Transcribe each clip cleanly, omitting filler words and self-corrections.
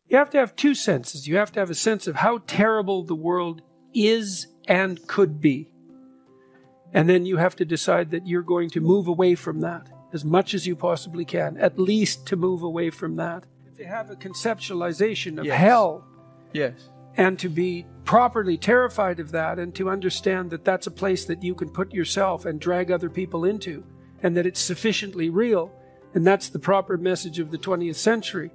You have to have two senses. You have to have a sense of how terrible the world is and could be. And then you have to decide that you're going to move away from that as much as you possibly can, at least to move away from that. To have a conceptualization of hell. Yes. And to be properly terrified of that, and to understand that that's a place that you can put yourself and drag other people into, and that it's sufficiently real. And that's the proper message of the 20th century.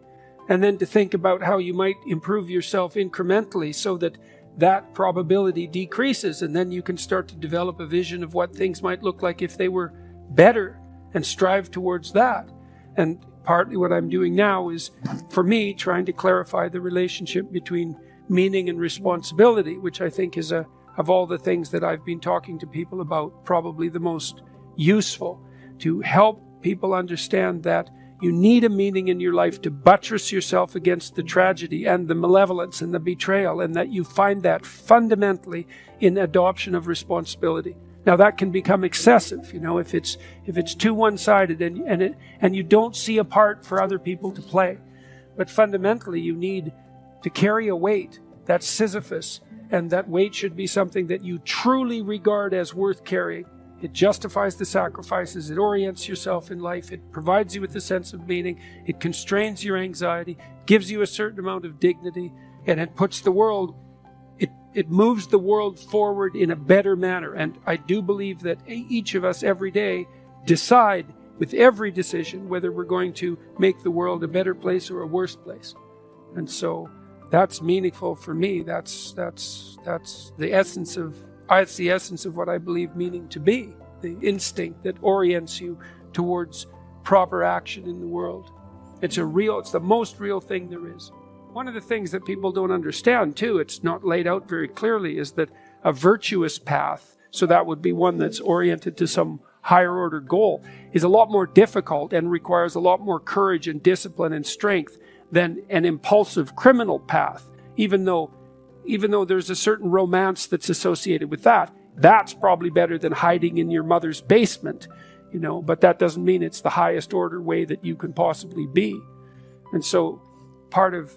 And then to think about how you might improve yourself incrementally so that that probability decreases, and then you can start to develop a vision of what things might look like if they were better, and strive towards that. And partly what I'm doing now is, for me, trying to clarify the relationship between meaning and responsibility, which I think is, of all the things that I've been talking to people about, probably the most useful, to help people understand that you need a meaning in your life to buttress yourself against the tragedy and the malevolence and the betrayal, and that you find that fundamentally in adoption of responsibility. Now that can become excessive, if it's too one-sided and you don't see a part for other people to play. But fundamentally you need to carry a weight that's Sisyphus, and that weight should be something that you truly regard as worth carrying. It justifies the sacrifices, it orients yourself in life, it provides you with a sense of meaning, it constrains your anxiety, gives you a certain amount of dignity, and it puts the world, it moves the world forward in a better manner. And I do believe that each of us every day decide with every decision whether we're going to make the world a better place or a worse place. And so that's meaningful for me. That's the essence of what I believe meaning to be, the instinct that orients you towards proper action in the world. It's the most real thing there is. One of the things that people don't understand too, it's not laid out very clearly, is that a virtuous path, so that would be one that's oriented to some higher order goal, is a lot more difficult and requires a lot more courage and discipline and strength than an impulsive criminal path, even though there's a certain romance that's associated with that. That's probably better than hiding in your mother's basement, but that doesn't mean it's the highest order way that you can possibly be. And so part of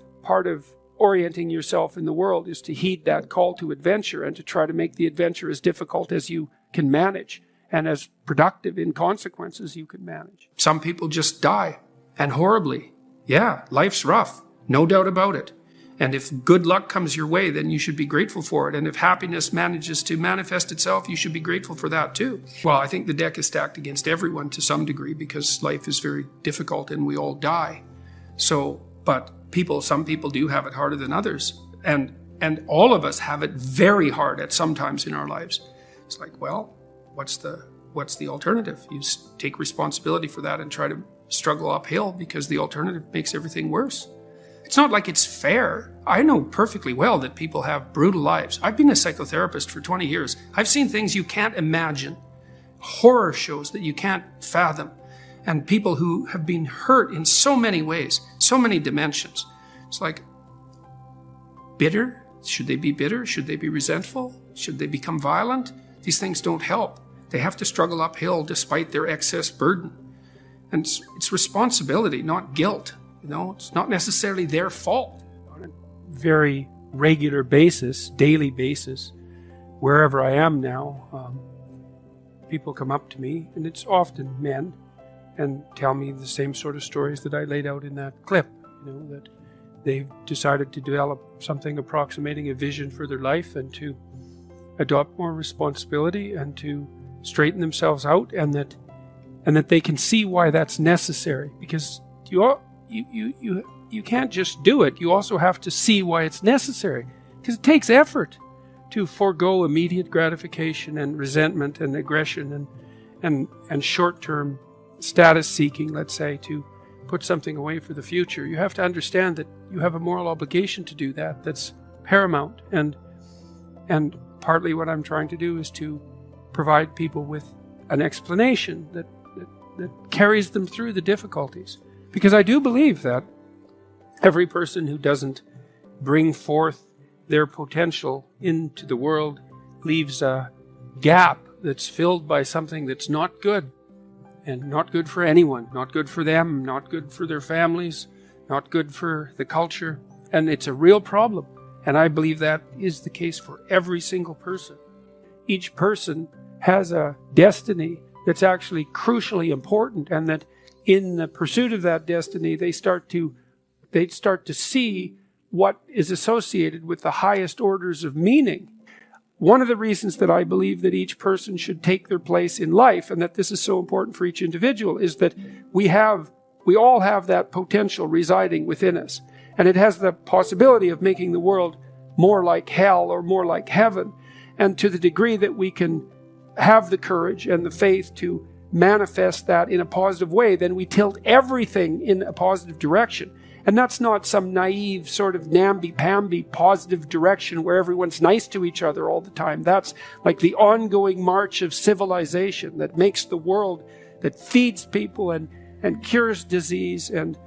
orienting yourself in the world is to heed that call to adventure, and to try to make the adventure as difficult as you can manage and as productive in consequence as you can manage. Some people just die, and horribly. Yeah, life's rough, no doubt about it. And if good luck comes your way, then you should be grateful for it. And if happiness manages to manifest itself, you should be grateful for that too. Well, I think the deck is stacked against everyone to some degree, because life is very difficult and we all die. But some people do have it harder than others. And all of us have it very hard at some times in our lives. It's like, well, what's the alternative? You take responsibility for that and try to struggle uphill, because the alternative makes everything worse. It's not like it's fair. I know perfectly well that people have brutal lives. I've been a psychotherapist for 20 years. I've seen things you can't imagine, horror shows that you can't fathom, and people who have been hurt in so many ways, so many dimensions. It's like, bitter? Should they be bitter? Should they be resentful? Should they become violent? These things don't help. They have to struggle uphill despite their excess burden. And it's responsibility, not guilt. It's not necessarily their fault. On a very regular basis, daily basis, wherever I am now, people come up to me, and it's often men, and tell me the same sort of stories that I laid out in that clip, that they've decided to develop something approximating a vision for their life, and to adopt more responsibility, and to straighten themselves out, and that they can see why that's necessary. Because you can't just do it. You also have to see why it's necessary, because it takes effort to forego immediate gratification and resentment and aggression and short-term status seeking, let's say, to put something away for the future. You have to understand that you have a moral obligation to do that. That's paramount. And partly what I'm trying to do is to provide people with an explanation that carries them through the difficulties. Because I do believe that every person who doesn't bring forth their potential into the world leaves a gap that's filled by something that's not good, and not good for anyone, not good for them, not good for their families, not good for the culture, And it's a real problem. And I believe that is the case for every single person. Each person has a destiny that's actually crucially important, and that in the pursuit of that destiny, they start to see what is associated with the highest orders of meaning. One of the reasons that I believe that each person should take their place in life, and that this is so important for each individual, is that we all have that potential residing within us. And it has the possibility of making the world more like hell or more like heaven. And to the degree that we can have the courage and the faith to manifest that in a positive way, then we tilt everything in a positive direction. And that's not some naive sort of namby-pamby positive direction where everyone's nice to each other all the time. That's like the ongoing march of civilization that makes the world, that feeds people and cures disease and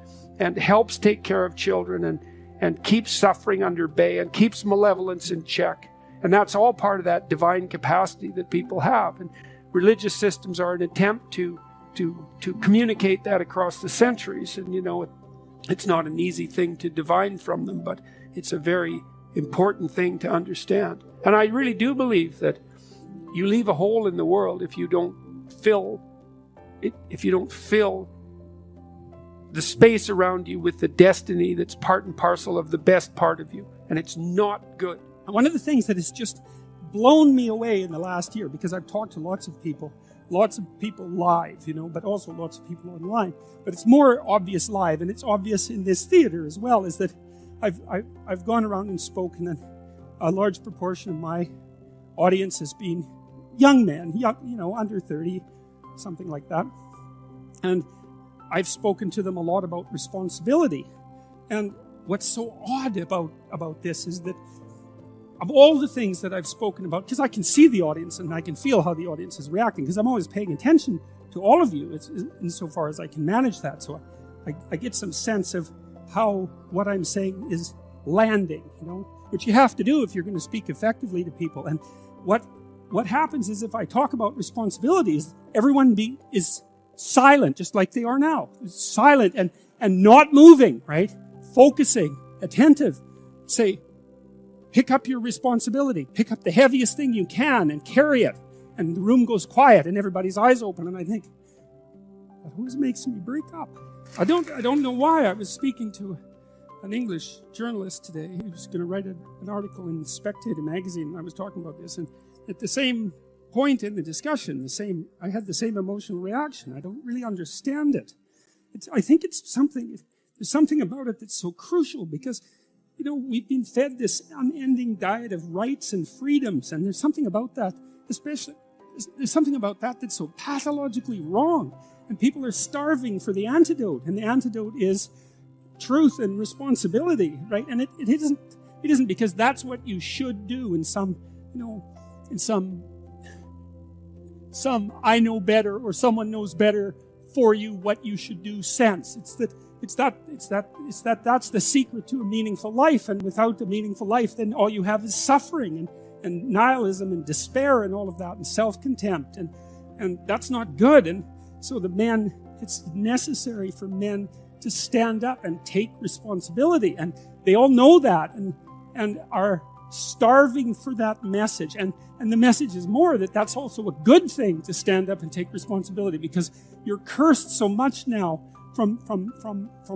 helps take care of children and keeps suffering under bay and keeps malevolence in check. And that's all part of that divine capacity that people have. And religious systems are an attempt to communicate that across the centuries. And it's not an easy thing to divine from them, but it's a very important thing to understand. And I really do believe that you leave a hole in the world if you don't fill the space around you with the destiny that's part and parcel of the best part of you. And it's not good. One of the things that has just blown me away in the last year, because I've talked to lots of people live, but also lots of people online. But it's more obvious live, and it's obvious in this theater as well, is that I've gone around and spoken, and a large proportion of my audience has been young men, under 30, something like that. And I've spoken to them a lot about responsibility. And what's so odd about this is that of all the things that I've spoken about, because I can see the audience and I can feel how the audience is reacting, because I'm always paying attention to all of you insofar as I can manage that. So I get some sense of how what I'm saying is landing, which you have to do if you're going to speak effectively to people. And what happens is if I talk about responsibilities, everyone is silent, just like they are now. Silent and not moving, right? Focusing, attentive. Say, pick up your responsibility. Pick up the heaviest thing you can and carry it. And the room goes quiet and everybody's eyes open. And I think, that always makes me break up. I don't know why. I was speaking to an English journalist today. He was going to write an article in Spectator magazine. And I was talking about this. And at the same point in the discussion, I had the same emotional reaction. I don't really understand it. I think there's something about it that's so crucial, because we've been fed this unending diet of rights and freedoms, and there's something about that, there's something about that that's so pathologically wrong, and people are starving for the antidote, and the antidote is truth and responsibility, right? And it isn't because that's what you should do in some I know better or someone knows better for you what you should do sense. It's that's the secret to a meaningful life. And without a meaningful life, then all you have is suffering and nihilism and despair and all of that and self-contempt. And that's not good. And so it's necessary for men to stand up and take responsibility. And they all know that and are starving for that message. And the message is more that that's also a good thing to stand up and take responsibility, because you're cursed so much now from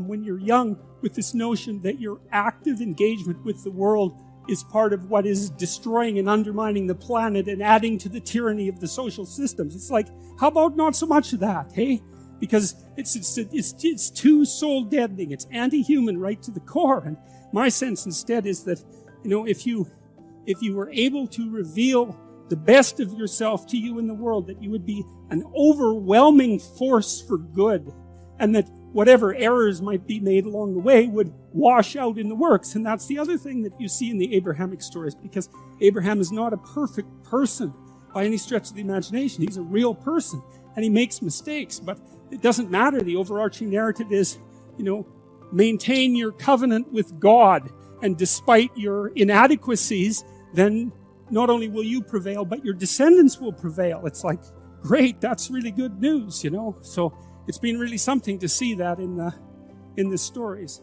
when you're young with this notion that your active engagement with the world is part of what is destroying and undermining the planet and adding to the tyranny of the social systems. It's like, how about not so much of that, hey? Because it's too soul deadening. It's anti-human right to the core. And my sense instead is that, if you were able to reveal the best of yourself to you in the world, that you would be an overwhelming force for good, and that whatever errors might be made along the way would wash out in the works. And that's the other thing that you see in the Abrahamic stories, because Abraham is not a perfect person by any stretch of the imagination. He's a real person, and he makes mistakes, but it doesn't matter. The overarching narrative is, maintain your covenant with God, and despite your inadequacies, then not only will you prevail, but your descendants will prevail. It's like, great, that's really good news, So it's been really something to see that in the stories.